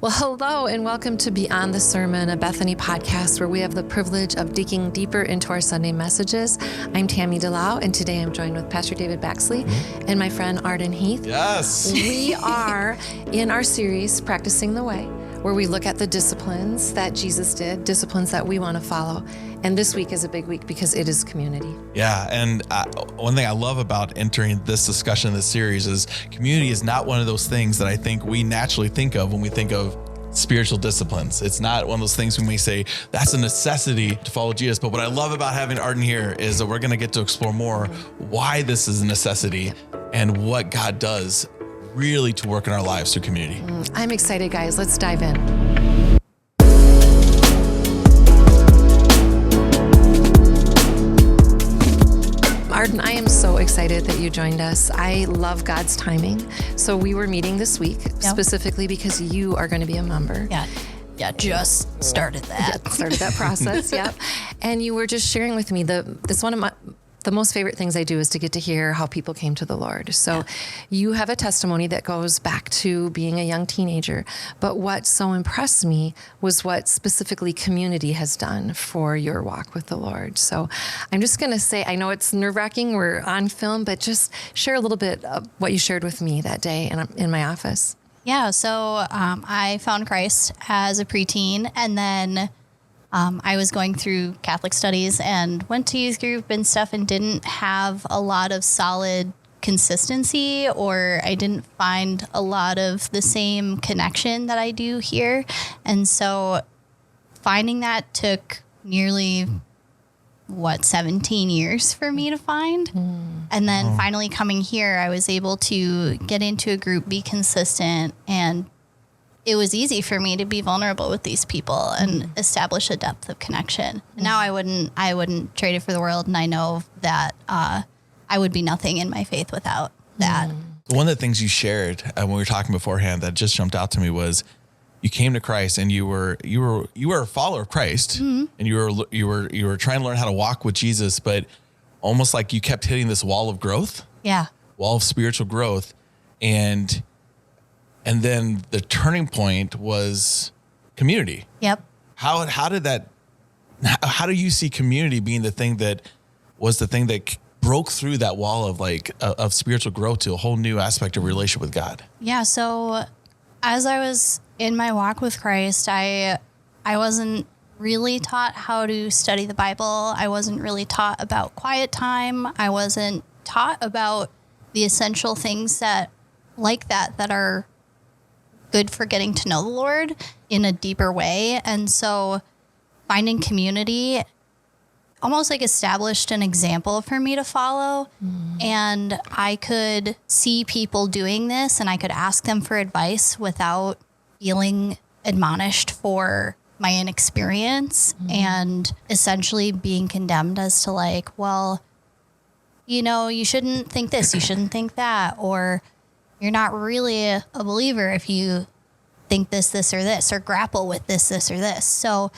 Well, hello and welcome to Beyond the Sermon, a Bethany podcast where we have the privilege of digging deeper into our Sunday messages. I'm Tammy DeLau, and today I'm joined with Pastor David Baxley and my friend Arden Heath. Yes. We are in our series, Practicing the Way, where we look at the disciplines that Jesus did, disciplines that we want to follow. And this week is a big week because it is community. Yeah, and one thing I love about entering this discussion, this series, is community is not one of those things that I think we naturally think of when we think of spiritual disciplines. It's not one of those things we may say that's a necessity to follow Jesus. But what I love about having Arden here is that we're going to get to explore more why this is a necessity and what God does really to work in our lives through community. I'm excited, guys. Let's dive in. Arden, I am so excited that you joined us. I love God's timing. So we were meeting this week specifically because you are going to be a member. Yeah, just started that. Started that process, yep. And you were just sharing with me this one of the most favorite things I do is to get to hear how people came to the Lord. So you have a testimony that goes back to being a young teenager. But what so impressed me was what specifically community has done for your walk with the Lord. So I'm just going to say, I know it's nerve-wracking, we're on film, but just share a little bit of what you shared with me that day in my office. Yeah, so I found Christ as a preteen, and then I was going through Catholic studies and went to youth group and stuff and didn't have a lot of solid consistency, or I didn't find a lot of the same connection that I do here. And so finding that took nearly, 17 years for me to find. And then finally coming here, I was able to get into a group, be consistent, and it was easy for me to be vulnerable with these people and establish a depth of connection. And now I wouldn't trade it for the world. And I know that I would be nothing in my faith without that. One of the things you shared when we were talking beforehand that just jumped out to me was you came to Christ and you were a follower of Christ, and you were trying to learn how to walk with Jesus, but almost like you kept hitting this wall of growth. Yeah. Wall of spiritual growth. And then the turning point was community. Yep. How do you see community being the thing that broke through that wall of spiritual growth to a whole new aspect of relationship with God? Yeah. So as I was in my walk with Christ, I wasn't really taught how to study the Bible. I wasn't really taught about quiet time. I wasn't taught about the essential things that are good for getting to know the Lord in a deeper way. And so finding community almost like established an example for me to follow. And I could see people doing this and I could ask them for advice without feeling admonished for my inexperience and essentially being condemned as to you shouldn't think this, you shouldn't think that, or you're not really a believer if you think this, or this, or grapple with this, or this. So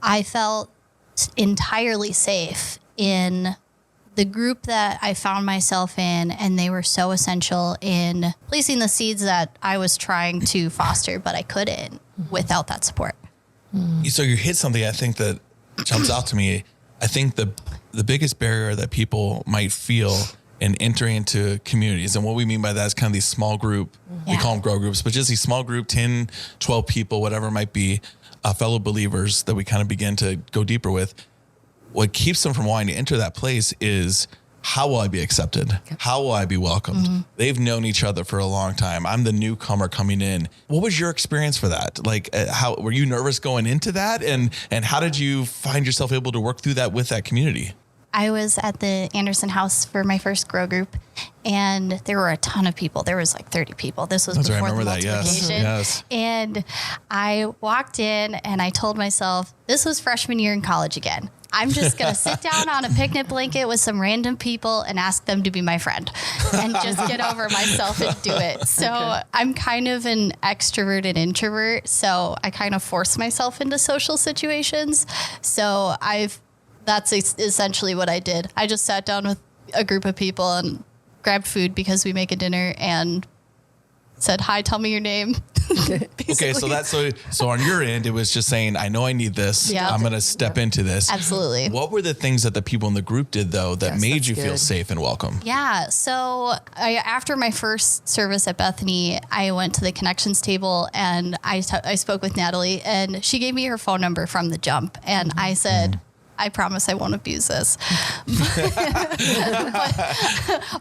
I felt entirely safe in the group that I found myself in, and they were so essential in placing the seeds that I was trying to foster, but I couldn't without that support. So you hit something I think that jumps out to me. I think the biggest barrier that people might feel and entering into communities. And what we mean by that is kind of these small group, we call them grow groups, but just these small group, 10, 12 people, whatever it might be, fellow believers that we kind of begin to go deeper with. What keeps them from wanting to enter that place is, how will I be accepted? How will I be welcomed? They've known each other for a long time. I'm the newcomer coming in. What was your experience for that? How were you nervous going into that? And how did you find yourself able to work through that with that community? I was at the Anderson house for my first grow group, and there were a ton of people. There was 30 people. This was before the multiplication. Yes. And I walked in and I told myself, this was freshman year in college again. I'm just going to sit down on a picnic blanket with some random people and ask them to be my friend and just get over myself and do it. So I'm kind of an extroverted introvert. So I kind of force myself into social situations. So that's essentially what I did. I just sat down with a group of people and grabbed food because we make a dinner and said, hi, tell me your name. Okay, so on your end, it was just saying, I know I need this. Yeah. I'm going to step into this. Absolutely. What were the things that the people in the group did, though, that Yes, made that's you feel good. safe and welcome? Yeah. So after my first service at Bethany, I went to the connections table and I spoke with Natalie, and she gave me her phone number from the jump. And I said, I promise I won't abuse this. But,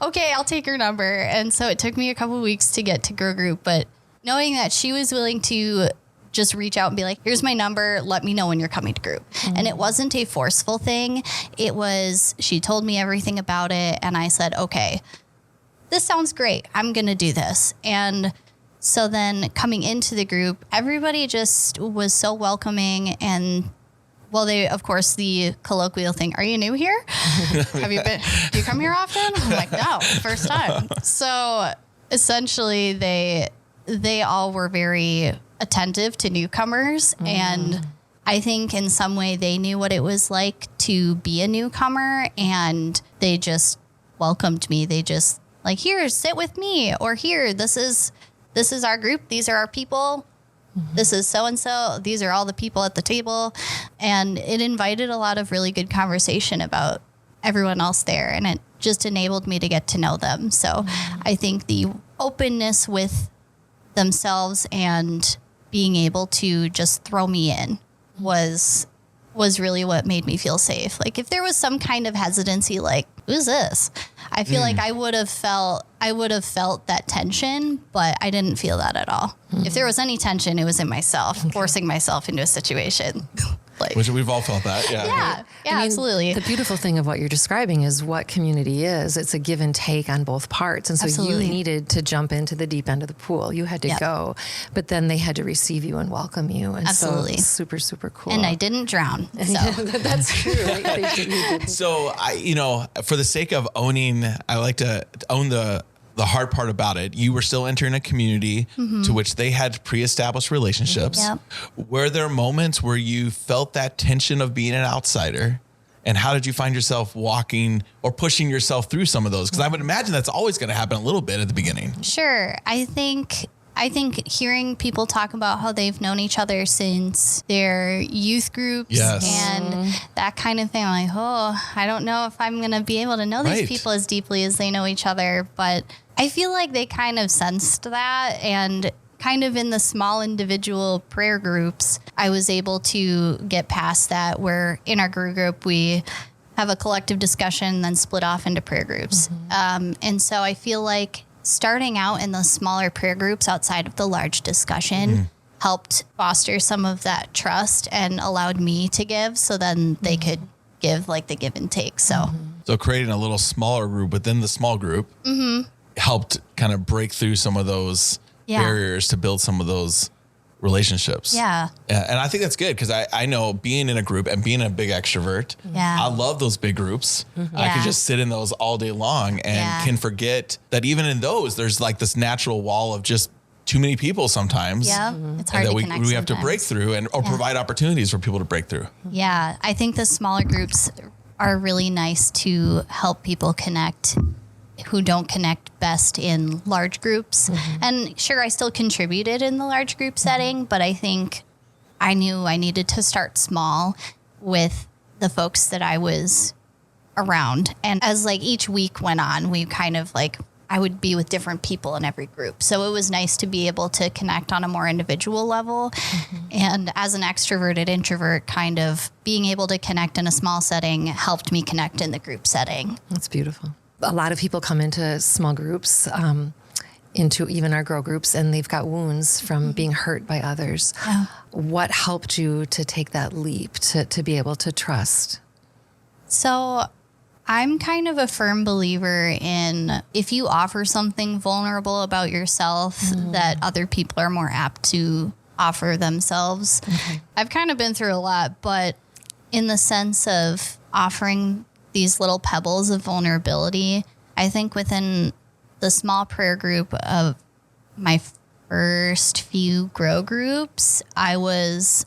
okay, I'll take her number. And so it took me a couple of weeks to get to Grow Group, but knowing that she was willing to just reach out and be like, here's my number, let me know when you're coming to group. And it wasn't a forceful thing. It was, she told me everything about it. And I said, okay, this sounds great. I'm going to do this. And so then coming into the group, everybody just was so welcoming. And well, they, of course, the colloquial thing, are you new here? Do you come here often? I'm like, no, first time. So essentially they all were very attentive to newcomers. And I think in some way they knew what it was like to be a newcomer, and they just welcomed me. They just like, here, sit with me, or here, this is our group. These are our people. This is so-and-so. These are all the people at the table. And it invited a lot of really good conversation about everyone else there. And it just enabled me to get to know them. So I think the openness with themselves and being able to just throw me in was really what made me feel safe. Like if there was some kind of hesitancy, like, who's this? I feel like I would have felt that tension, but I didn't feel that at all. If there was any tension, it was in myself, forcing myself into a situation. Like, Which we've all felt that. yeah, I mean, absolutely. The beautiful thing of what you're describing is what community is. It's a give and take on both parts. And so Absolutely. you needed to jump into the deep end of the pool. You had to Yep. go, but then they had to receive you and welcome you. And Absolutely. so it's super, super cool. And I didn't drown. So That's true. You didn't. So for the sake of owning, I like to own the hard part about it. You were still entering a community to which they had pre-established relationships. Yep. Were there moments where you felt that tension of being an outsider? And how did you find yourself walking or pushing yourself through some of those? Because I would imagine that's always going to happen a little bit at the beginning. sure. I think hearing people talk about how they've known each other since their youth groups Yes. and that kind of thing, I'm like, oh, I don't know if I'm going to be able to know Right. these people as deeply as they know each other. But I feel like they kind of sensed that, and kind of in the small individual prayer groups, I was able to get past that, where in our group, we have a collective discussion, then split off into prayer groups. And so I feel like starting out in the smaller prayer groups outside of the large discussion helped foster some of that trust and allowed me to give, so then they could give like the give and take. So creating a little smaller group within the small group helped kind of break through some of those Yeah. barriers to build some of those relationships. yeah. And I think that's good, because I know being in a group and being a big extrovert, Yeah. I love those big groups. I Yeah. can just sit in those all day long and Yeah. can forget that even in those, there's like this natural wall of just too many people sometimes. Yeah. It's hard And that to we connect have to break sometimes. through or provide opportunities for people to break through. Yeah, I think the smaller groups are really nice to help people connect who don't connect best in large groups. And sure, I still contributed in the large group setting, but I think I knew I needed to start small with the folks that I was around. And as like each week went on, we kind of like, I would be with different people in every group. So it was nice to be able to connect on a more individual level. And as an extroverted introvert, kind of being able to connect in a small setting helped me connect in the group setting. That's beautiful. A lot of people come into small groups, into even our grow groups, and they've got wounds from being hurt by others. Yeah. What helped you to take that leap, to be able to trust? So I'm kind of a firm believer in if you offer something vulnerable about yourself, that other people are more apt to offer themselves. I've kind of been through a lot, but in the sense of offering these little pebbles of vulnerability, I think within the small prayer group of my first few grow groups, I was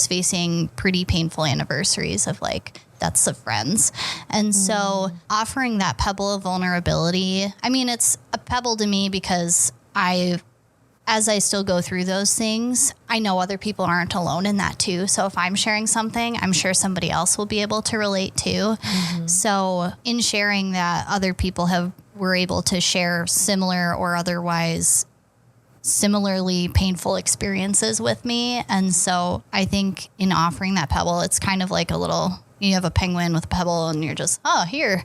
facing pretty painful anniversaries of like deaths of friends. And so offering that pebble of vulnerability, I mean, it's a pebble to me because as I still go through those things, I know other people aren't alone in that too. So if I'm sharing something, I'm sure somebody else will be able to relate too. So in sharing that, other people were able to share similar or otherwise similarly painful experiences with me. And so I think in offering that pebble, it's kind of like you have a penguin with a pebble and you're just, here.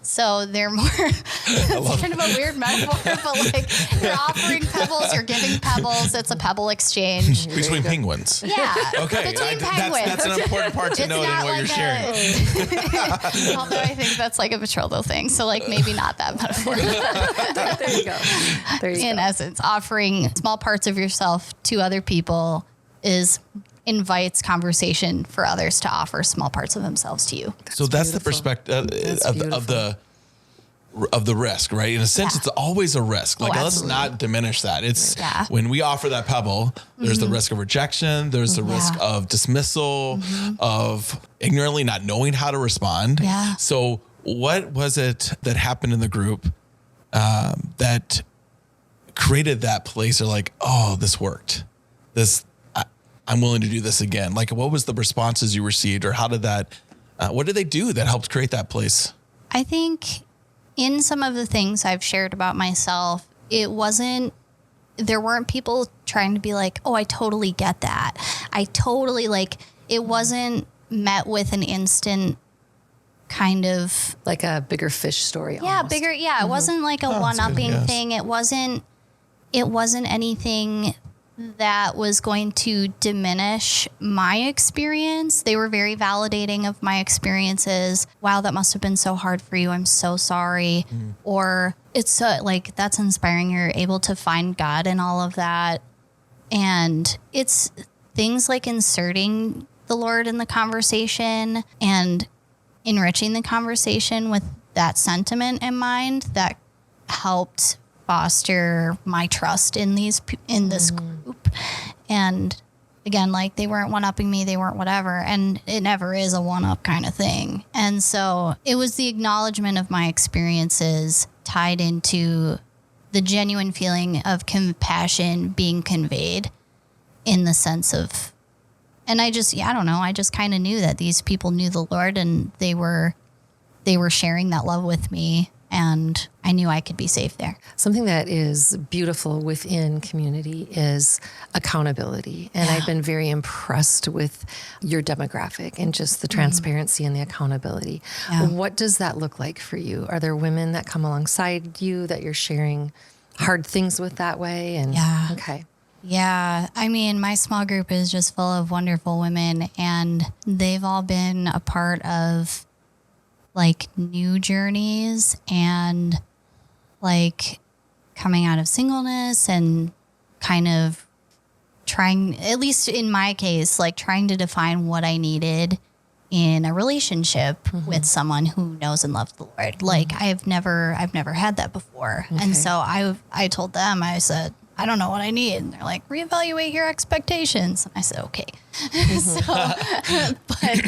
So they're more, it's kind of a weird metaphor, but like you're offering pebbles, you're giving pebbles. It's a pebble exchange. Between penguins. Yeah. Okay. Between penguins. That's an important part to know in what you're sharing. Although I think that's like a betrothal thing. So like maybe not that metaphor. There you go. In essence, offering small parts of yourself to other people invites conversation for others to offer small parts of themselves to you. So that's the perspective of the risk, right? In a sense, it's always a risk. Like, let's not diminish that. It's when we offer that pebble, there's the risk of rejection. There's the risk of dismissal, of ignorantly not knowing how to respond. Yeah. So what was it that happened in the group that created that place of like, oh, this worked. I'm willing to do this again. Like, what was the responses you received, or how did that, what did they do that helped create that place? I think in some of the things I've shared about myself, there weren't people trying to be like, oh, I totally get that. It wasn't met with an instant kind of like a bigger fish story. Yeah, almost. bigger. Yeah. It wasn't like a one-upping thing. It wasn't anything that was going to diminish my experience. They were very validating of my experiences. Wow, that must have been so hard for you. I'm so sorry. Or it's so, like, that's inspiring. You're able to find God in all of that. And it's things like inserting the Lord in the conversation and enriching the conversation with that sentiment in mind that helped foster my trust in this group. And again, like, they weren't one-upping me, they weren't whatever, and it never is a one-up kind of thing. And so it was the acknowledgement of my experiences tied into the genuine feeling of compassion being conveyed in the sense of, and I just kind of knew that these people knew the Lord, and they were sharing that love with me. And I knew I could be safe there. Something that is beautiful within community is accountability. And I've been very impressed with your demographic and just the transparency and the accountability. Yeah. What does that look like for you? Are there women that come alongside you that you're sharing hard things with that way? And okay. Yeah. I mean, my small group is just full of wonderful women, and they've all been a part of like new journeys and like coming out of singleness and kind of trying, at least in my case, like trying to define what I needed in a relationship with someone who knows and loves the Lord. Like I've never had that before. Okay. And so I told them, I said, I don't know what I need. And they're like, reevaluate your expectations. And I said, okay. But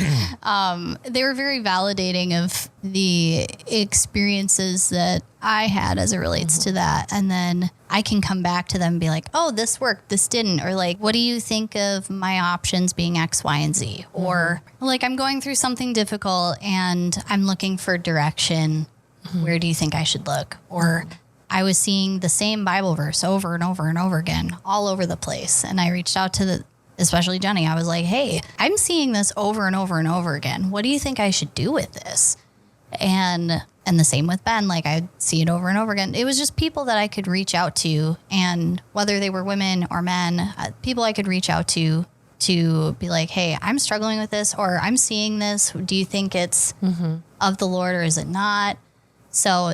they were very validating of the experiences that I had as it relates to that. And then I can come back to them and be like, oh, this worked, this didn't. Or like, what do you think of my options being X, Y, and Z? Or like, I'm going through something difficult and I'm looking for direction. Where do you think I should look? Or I was seeing the same Bible verse over and over and over again, all over the place. And I reached out to especially Jenny. I was like, hey, I'm seeing this over and over and over again. What do you think I should do with this? And the same with Ben, like I see it over and over again. It was just people that I could reach out to, and whether they were women or men, people I could reach out to be like, hey, I'm struggling with this, or I'm seeing this. Do you think it's of the Lord, or is it not? So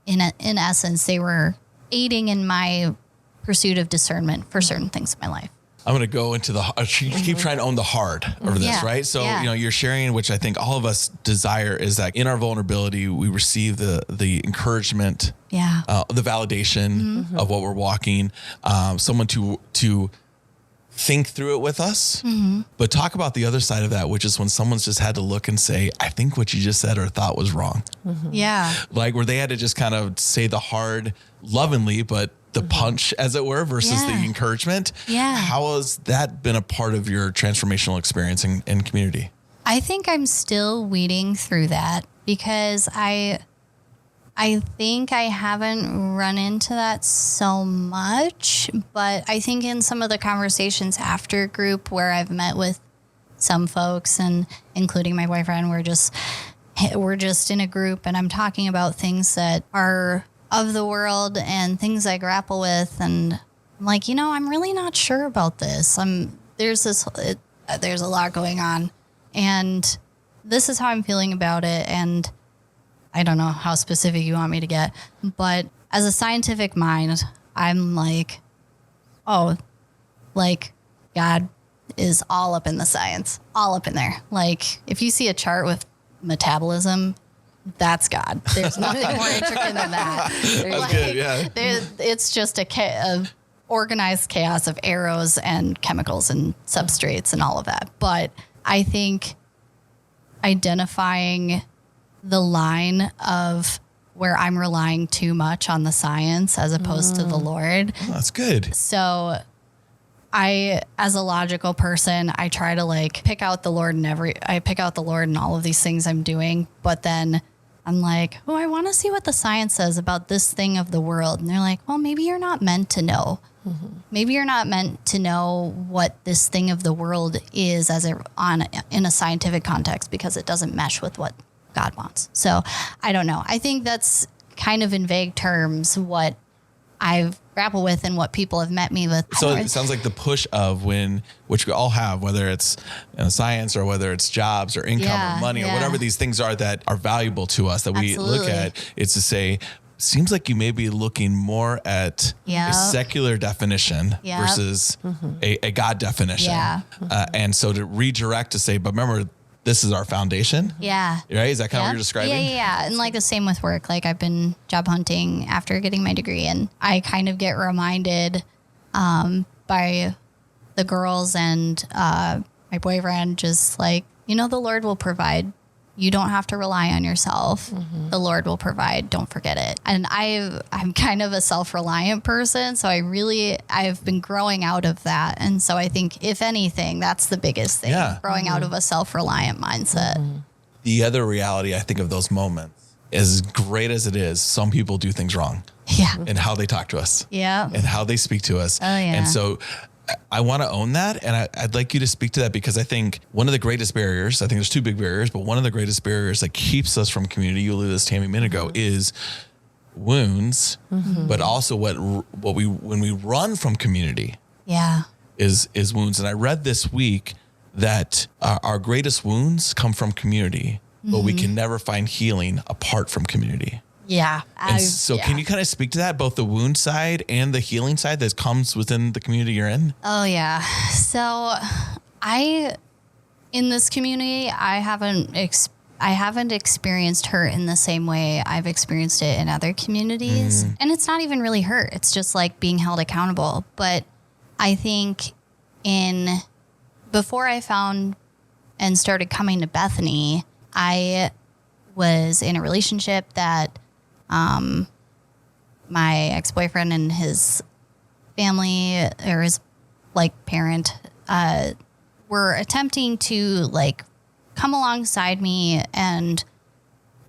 in essence, they were aiding in my pursuit of discernment for certain things in my life. I'm going to go into keep trying to own the hard over this, right? So, you're sharing, which I think all of us desire, is that in our vulnerability, we receive the encouragement, the validation of what we're walking, someone to think through it with us. But talk about the other side of that, which is when someone's just had to look and say, I think what you just said or thought was wrong. Yeah. Like where they had to just kind of say the hard lovingly, but the punch, as it were, versus the encouragement. Yeah. How has that been a part of your transformational experience in community? I think I'm still weeding through that because I think I haven't run into that so much, but I think in some of the conversations after group where I've met with some folks and including my boyfriend, we're just in a group and I'm talking about things that are of the world and things I grapple with. And I'm like, I'm really not sure about this. There's a lot going on and this is how I'm feeling about it. And I don't know how specific you want me to get, but as a scientific mind, I'm like, God is all up in the science, all up in there. Like if you see a chart with metabolism, that's God. There's nothing more intricate than that. That's good, yeah. It's just a organized chaos of arrows and chemicals and substrates and all of that. But I think identifying the line of where I'm relying too much on the science as opposed to the Lord. Oh, that's good. So I, as a logical person, I try to pick out the Lord I pick out the Lord in all of these things I'm doing. But then I'm like, I want to see what the science says about this thing of the world. And they're like, well, maybe you're not meant to know. Maybe you're not meant to know what this thing of the world is in a scientific context because it doesn't mesh with what God wants. So I don't know. I think that's kind of in vague terms what I've grappled with and what people have met me with. So it sounds like the push of which we all have, whether it's science or whether it's jobs or income or money or whatever these things are that are valuable to us that we look at, it's to say, seems like you may be looking more at a secular definition versus a God definition. Yeah. And so to redirect to say, but remember, this is our foundation. Yeah. Right? Is that kind of what you're describing? Yeah. And the same with work. I've been job hunting after getting my degree and I kind of get reminded by the girls and my boyfriend just the Lord will provide. You don't have to rely on yourself. The Lord will provide. Don't forget it. And I'm kind of a self-reliant person. So I've been growing out of that. And so I think if anything, that's the biggest thing, growing out of a self-reliant mindset. The other reality, I think, of those moments, as great as it is, some people do things wrong. Yeah. And how they talk to us. Yeah. And how they speak to us. Oh, yeah. And so I want to own that. And I'd like you to speak to that because I think one of the greatest barriers, I think there's two big barriers, but one of the greatest barriers that keeps us from community, you alluded to this, Tammy, a minute ago, is wounds, but also when we run from community is wounds. And I read this week that our greatest wounds come from community, but we can never find healing apart from community. Yeah. Can you kind of speak to that, both the wound side and the healing side that comes within the community you're in? Oh, yeah. So in this community, I haven't experienced hurt in the same way I've experienced it in other communities. And it's not even really hurt. It's just being held accountable. But I think before I found and started coming to Bethany, I was in a relationship that my ex-boyfriend and his family or his parent were attempting to come alongside me and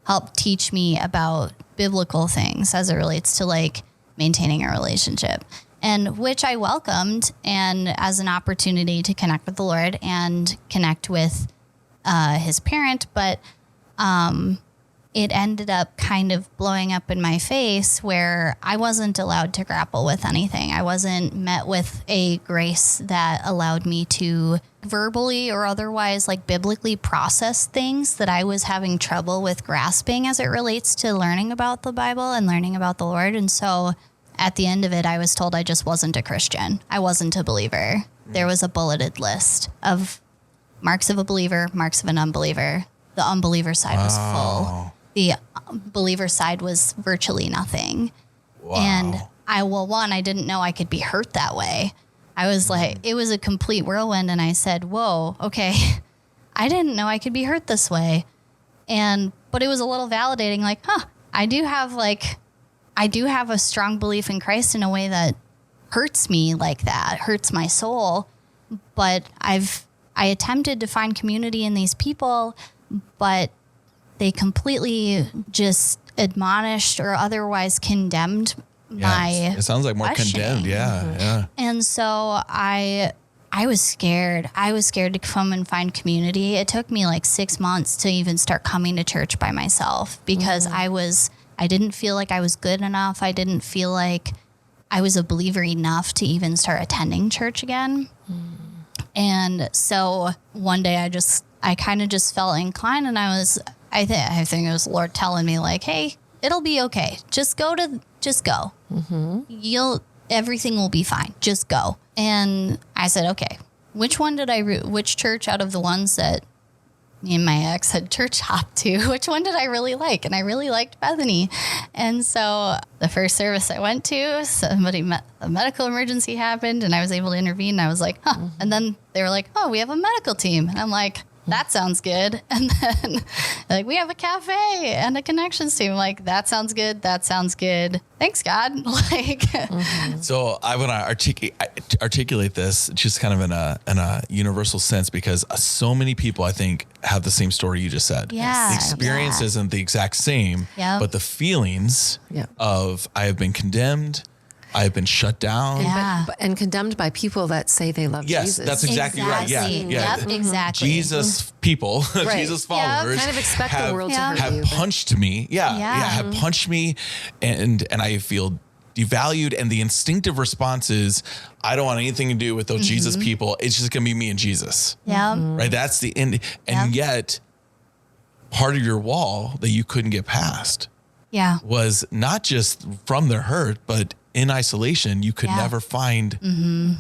help teach me about biblical things as it relates to maintaining a relationship, and which I welcomed and as an opportunity to connect with the Lord and connect with his parent, but it ended up kind of blowing up in my face where I wasn't allowed to grapple with anything. I wasn't met with a grace that allowed me to verbally or otherwise biblically process things that I was having trouble with grasping as it relates to learning about the Bible and learning about the Lord. And so at the end of it, I was told I just wasn't a Christian. I wasn't a believer. There was a bulleted list of marks of a believer, marks of an unbeliever. The unbeliever side was full. The believer side was virtually nothing. Wow. And I didn't know I could be hurt that way. I was like, it was a complete whirlwind. And I said, whoa, okay. I didn't know I could be hurt this way. But it was a little validating, like, I do have a strong belief in Christ in a way that hurts me like that, hurts my soul. But I attempted to find community in these people, but they completely just admonished or otherwise condemned my it sounds like more condemned. Yeah. And so I was scared. I was scared to come and find community. It took me like 6 months to even start coming to church by myself because I didn't feel like I was good enough. I didn't feel like I was a believer enough to even start attending church again. And so one day I kind of just felt inclined, and I think it was the Lord telling me like, hey, it'll be okay. Just go. Everything will be fine. Just go. And I said, okay, which church out of the ones that me and my ex had church hopped to, which one did I really like? And I really liked Bethany. And so the first service I went to, a medical emergency happened and I was able to intervene. And I was like, And then they were like, oh, we have a medical team. And I'm like, that sounds good. And then like, we have a cafe and a connections team. Like, that sounds good. That sounds good. Thanks, God. Like, So I want to articulate this just kind of in a universal sense, because so many people, I think, have the same story you just said. Yeah. The experience isn't the exact same, but the feelings of I have been condemned, I have been shut down. And condemned by people that say they love Jesus. Yes, that's exactly right. Yeah. Yep, exactly. Jesus people, Jesus followers, kind of expect the world to hurt you. Have punched me. Have punched me, and I feel devalued. And the instinctive response is, I don't want anything to do with those Jesus people. It's just going to be me and Jesus. Yeah. Right. That's the end. And yet, part of your wall that you couldn't get past was not just from their hurt, but in isolation, you could never find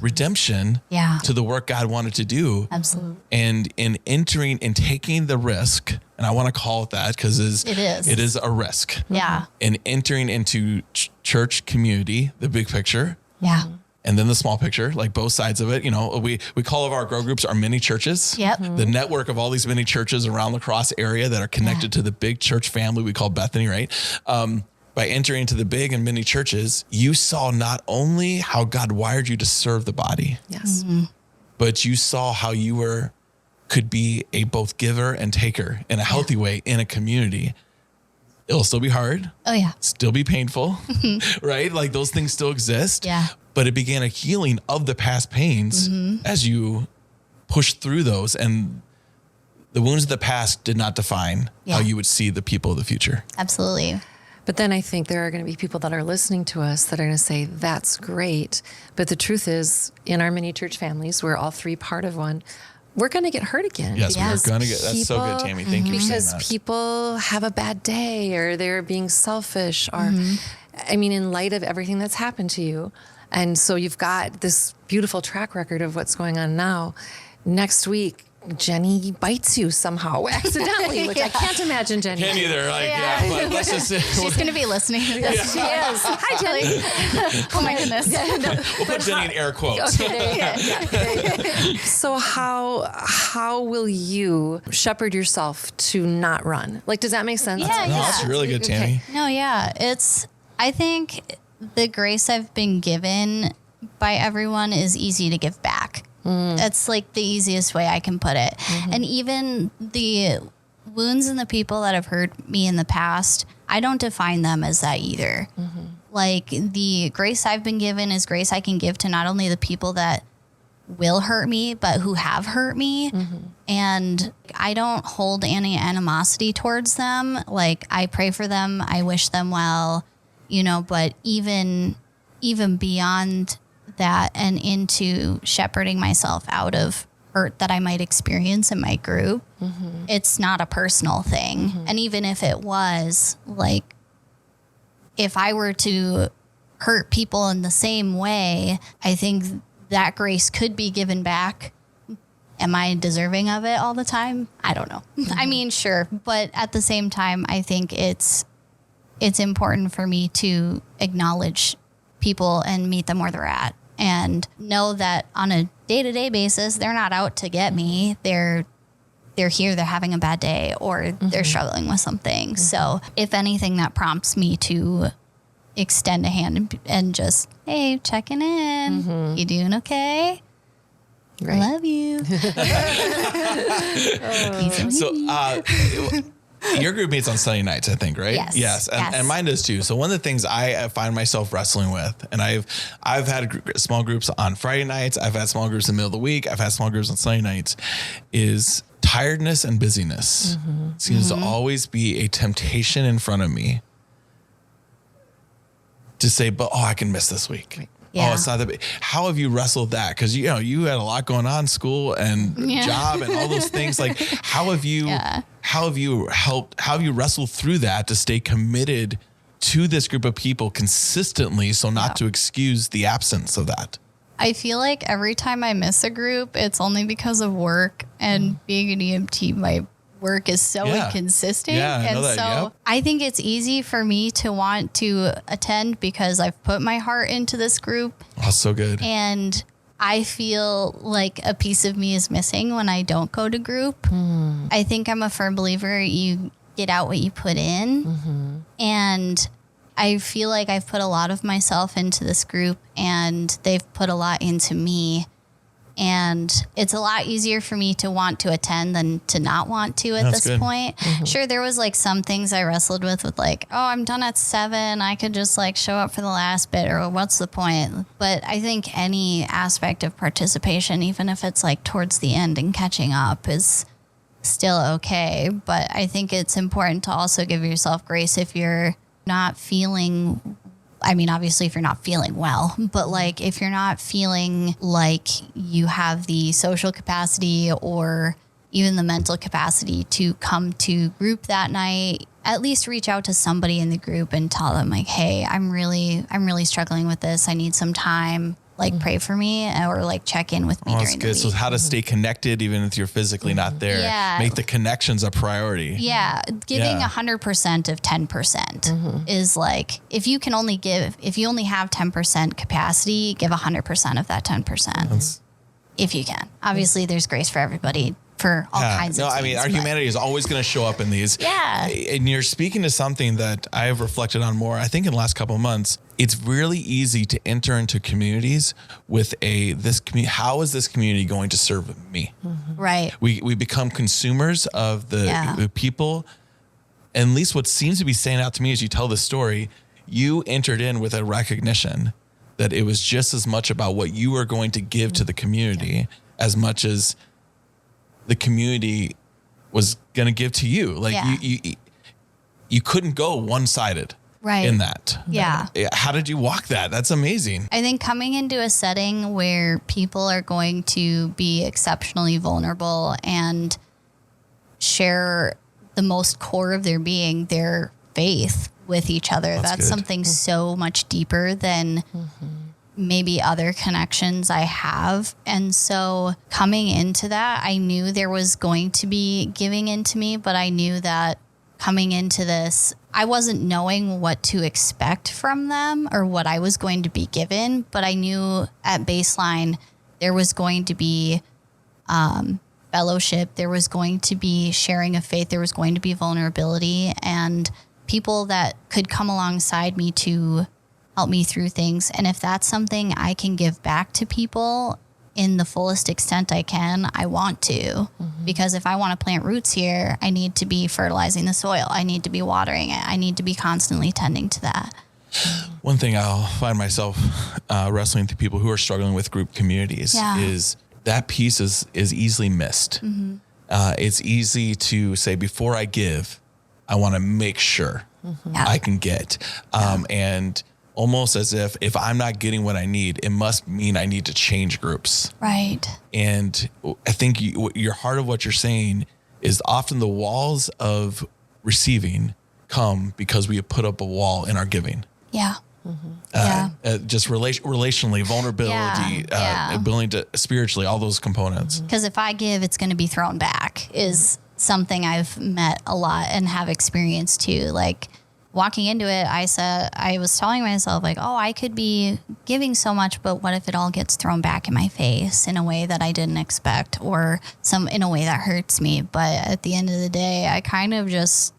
redemption to the work God wanted to do. Absolutely. And in entering and taking the risk, and I want to call it that because it is a risk. Yeah. And entering into church community, the big picture. Yeah. And then the small picture, like both sides of it. You know, we call of our grow groups our mini churches. Yep. The network of all these mini churches around the Crosse area that are connected to the big church family we call Bethany, right? By entering into the big and many churches, you saw not only how God wired you to serve the body, but you saw how you could be a both giver and taker in a healthy way in a community. It'll still be hard. Oh yeah. Still be painful, right? Like those things still exist. Yeah. But it began a healing of the past pains as you pushed through those, and the wounds of the past did not define how you would see the people of the future. Absolutely. But then I think there are going to be people that are listening to us that are going to say, that's great. But the truth is, in our mini church families, we're all three part of one, we're going to get hurt again. Yes, we're going to get, that's so good, Tammy. Thank you for saying that. Because people have a bad day, or they're being selfish, or, I mean, in light of everything that's happened to you. And so you've got this beautiful track record of what's going on now. Next week, Jenny bites you somehow accidentally, which I can't imagine Jenny. Can't either. Like, but let's just She's going to be listening to this. She is. Hi, Jenny. Oh my goodness. we'll put Jenny in air quotes. Okay, so how will you shepherd yourself to not run? Like, does that make sense? No, that's really good, Tammy. No, I think the grace I've been given by everyone is easy to give back. That's like the easiest way I can put it. And even the wounds in the people that have hurt me in the past, I don't define them as that either. Like, the grace I've been given is grace I can give to not only the people that will hurt me, but who have hurt me. And I don't hold any animosity towards them. Like, I pray for them. I wish them well, but even beyond that and into shepherding myself out of hurt that I might experience in my group, it's not a personal thing. And even if it was, like, if I were to hurt people in the same way, I think that grace could be given back. Am I deserving of it all the time? I don't know. I mean, sure. But at the same time, I think it's important for me to acknowledge people and meet them where they're at and know that on a day-to-day basis, they're not out to get me. They're here, they're having a bad day, or they're struggling with something. So if anything, that prompts me to extend a hand and just, hey, checking in. You doing okay? Right. I love you. So, your group meets on Sunday nights, I think, right? Yes. And mine does too. So one of the things I find myself wrestling with, and I've had small groups on Friday nights, I've had small groups in the middle of the week, I've had small groups on Sunday nights, is tiredness and busyness. Seems to always be a temptation in front of me to say, but I can miss this week. Right. Yeah. Oh, it's not that big. How have you wrestled that? Because you had a lot going on, school and job and all those things. Like, how have you wrestled through that to stay committed to this group of people consistently, so not to excuse the absence of that? I feel like every time I miss a group, it's only because of work, and being an EMT, my work is so inconsistent. I know that. I think it's easy for me to want to attend because I've put my heart into this group. Oh, so good. And I feel like a piece of me is missing when I don't go to group. I think I'm a firm believer you get out what you put in. And I feel like I've put a lot of myself into this group, and they've put a lot into me. And it's a lot easier for me to want to attend than to not want to at this point. Sure, there was like some things I wrestled with like, I'm done at 7. I could just like show up for the last bit, or what's the point? But I think any aspect of participation, even if it's like towards the end and catching up, is still okay. But I think it's important to also give yourself grace if you're not feeling, obviously if you're not feeling well, but like if you're not feeling like you have the social capacity or even the mental capacity to come to group that night, at least reach out to somebody in the group and tell them like, hey, I'm really struggling with this. I need some time. Like pray for me, or like check in with me during the week. So how to stay connected even if you're physically not there. Make the connections a priority. Yeah. Giving 100% of 10% is like, if you only have 10% capacity, give 100% of that 10%. If you can. Obviously there's grace for everybody for all kinds of things. Our humanity is always going to show up in these. And you're speaking to something that I have reflected on more, I think in the last couple of months. It's really easy to enter into communities with how is this community going to serve me? Right. We become consumers of the people. And at least what seems to be standing out to me as you tell this story, you entered in with a recognition that it was just as much about what you were going to give to the community as much as the community was going to give to you. Like you couldn't go one-sided in that. Yeah. How did you walk that? That's amazing. I think coming into a setting where people are going to be exceptionally vulnerable and share the most core of their being, their faith with each other. That's something so much deeper than maybe other connections I have. And so coming into that, I knew there was going to be giving into me, but I knew that coming into this, I wasn't knowing what to expect from them or what I was going to be given, but I knew at baseline there was going to be fellowship, there was going to be sharing of faith, there was going to be vulnerability, and people that could come alongside me to help me through things. And if that's something I can give back to people in the fullest extent I can, I want to. Because if I want to plant roots here, I need to be fertilizing the soil. I need to be watering it. I need to be constantly tending to that. One thing I'll find myself wrestling through people who are struggling with group communities is that piece is easily missed. It's easy to say, before I give, I want to make sure I can get. And almost as if I'm not getting what I need, it must mean I need to change groups. Right. And I think your heart of what you're saying is often the walls of receiving come because we have put up a wall in our giving. Yeah. Just relationally, vulnerability, ability to spiritually, all those components. Because if I give, it's going to be thrown back is something I've met a lot and have experienced too. Like, walking into it, I was telling myself like, oh, I could be giving so much, but what if it all gets thrown back in my face in a way that I didn't expect, or in a way that hurts me? But at the end of the day, I kind of just,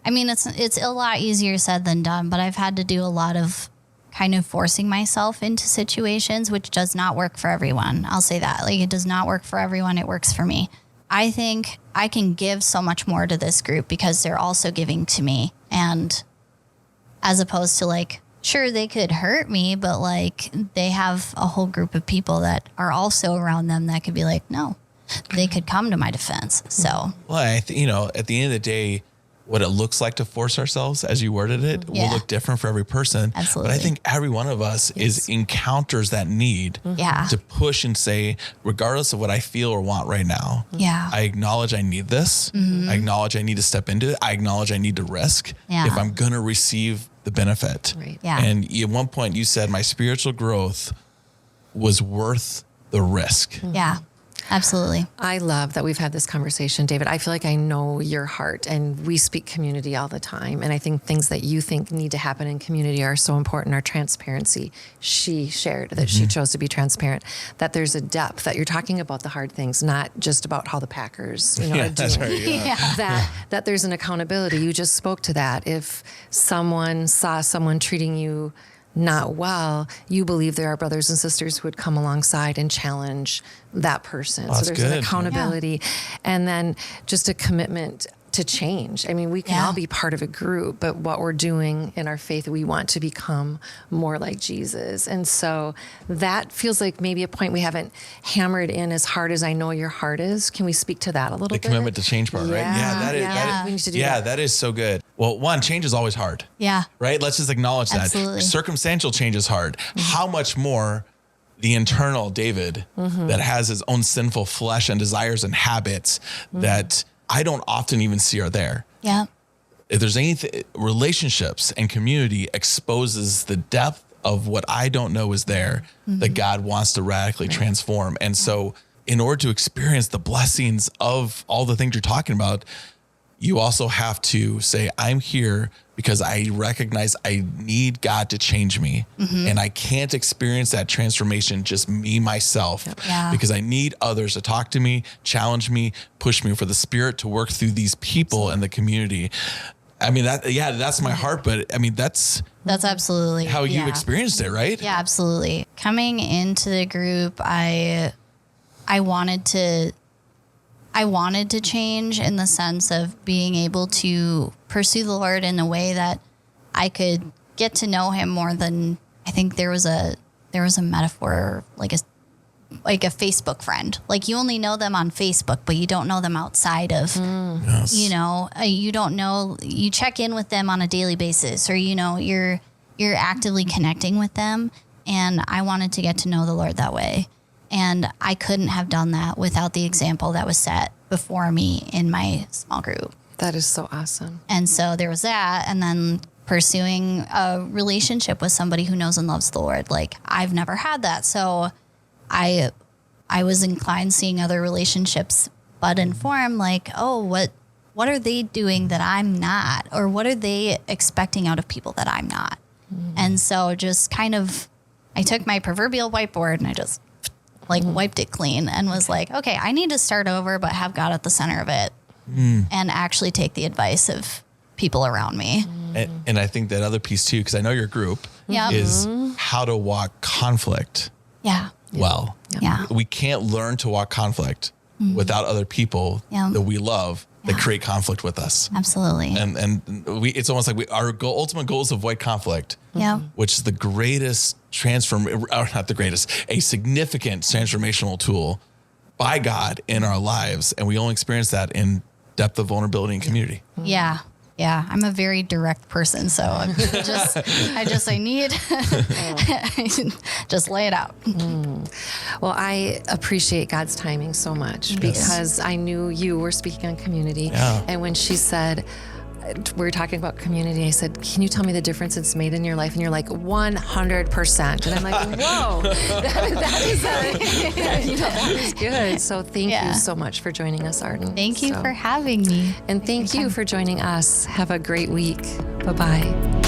I mean, it's a lot easier said than done, but I've had to do a lot of kind of forcing myself into situations, which does not work for everyone. I'll say that. Like, it does not work for everyone. It works for me. I think I can give so much more to this group because they're also giving to me. And as opposed to like, sure, they could hurt me, but like they have a whole group of people that are also around them that could be like, no, they could come to my defense. So, well, at the end of the day, what it looks like to force ourselves, as you worded it, will look different for every person. Absolutely. But I think every one of us encounters that need to push and say, regardless of what I feel or want right now, I acknowledge I need this. I acknowledge I need to step into it. I acknowledge I need to risk if I'm going to receive the benefit. Right. Yeah. And at one point you said my spiritual growth was worth the risk. Yeah. Absolutely. I love that we've had this conversation, David. I feel like I know your heart, and we speak community all the time. And I think things that you think need to happen in community are so important. Our transparency. She shared that she chose to be transparent, that there's a depth, that you're talking about the hard things, not just about how the Packers, are doing. That's right, That there's an accountability. You just spoke to that. If someone saw someone treating you not well, you believe there are brothers and sisters who would come alongside and challenge that person. Oh, so there's an good. accountability, and then just a commitment to change. I mean, we can all be part of a group, but what we're doing in our faith, we want to become more like Jesus. And so that feels like maybe a point we haven't hammered in as hard as I know your heart is. Can we speak to that a little bit? The commitment to change part, right? We need to do that. That is so good. Well, one, change is always hard. Yeah. Right? Let's just acknowledge Absolutely. that. Circumstantial change is hard. How much more the internal David that has his own sinful flesh and desires and habits that I don't often even see are there. Yeah. If there's anything, relationships and community exposes the depth of what I don't know is there that God wants to radically transform. And so in order to experience the blessings of all the things you're talking about, you also have to say, I'm here because I recognize I need God to change me. And I can't experience that transformation just me, myself, because I need others to talk to me, challenge me, push me for the Spirit to work through these people and the community. I mean, that's my heart, but I mean, that's absolutely how you've experienced it, right? Yeah, absolutely. Coming into the group, I wanted to change in the sense of being able to pursue the Lord in a way that I could get to know him more than, I think there was a metaphor, like a Facebook friend. Like, you only know them on Facebook, but you don't know them outside of, you don't know, you check in with them on a daily basis, or, you're actively connecting with them. And I wanted to get to know the Lord that way. And I couldn't have done that without the example that was set before me in my small group. That is so awesome. And so there was that. And then pursuing a relationship with somebody who knows and loves the Lord. Like, I've never had that. So I was inclined seeing other relationships bud and form, like, oh, what are they doing that I'm not? Or what are they expecting out of people that I'm not? And so just kind of, I took my proverbial whiteboard and I just wiped it clean and was like, okay, I need to start over, but have God at the center of it and actually take the advice of people around me. And I think that other piece too, because I know your group is how to walk conflict well. Yeah. We can't learn to walk conflict without other people that we love that create conflict with us. Absolutely. And it's almost like our ultimate goal is to avoid conflict. Yeah. Which is the greatest a significant transformational tool by God in our lives. And we only experience that in depth of vulnerability and community. Yeah. Yeah. I'm a very direct person. So I need, just lay it out. Well, I appreciate God's timing so much because I knew you were speaking on community. Yeah. And when she said, we were talking about community, I said, can you tell me the difference it's made in your life? And you're like, 100%. And I'm like, whoa, that is good. So thank you so much for joining us, Arden. Thank you for having me. And thank you for joining us. Have a great week. Bye-bye.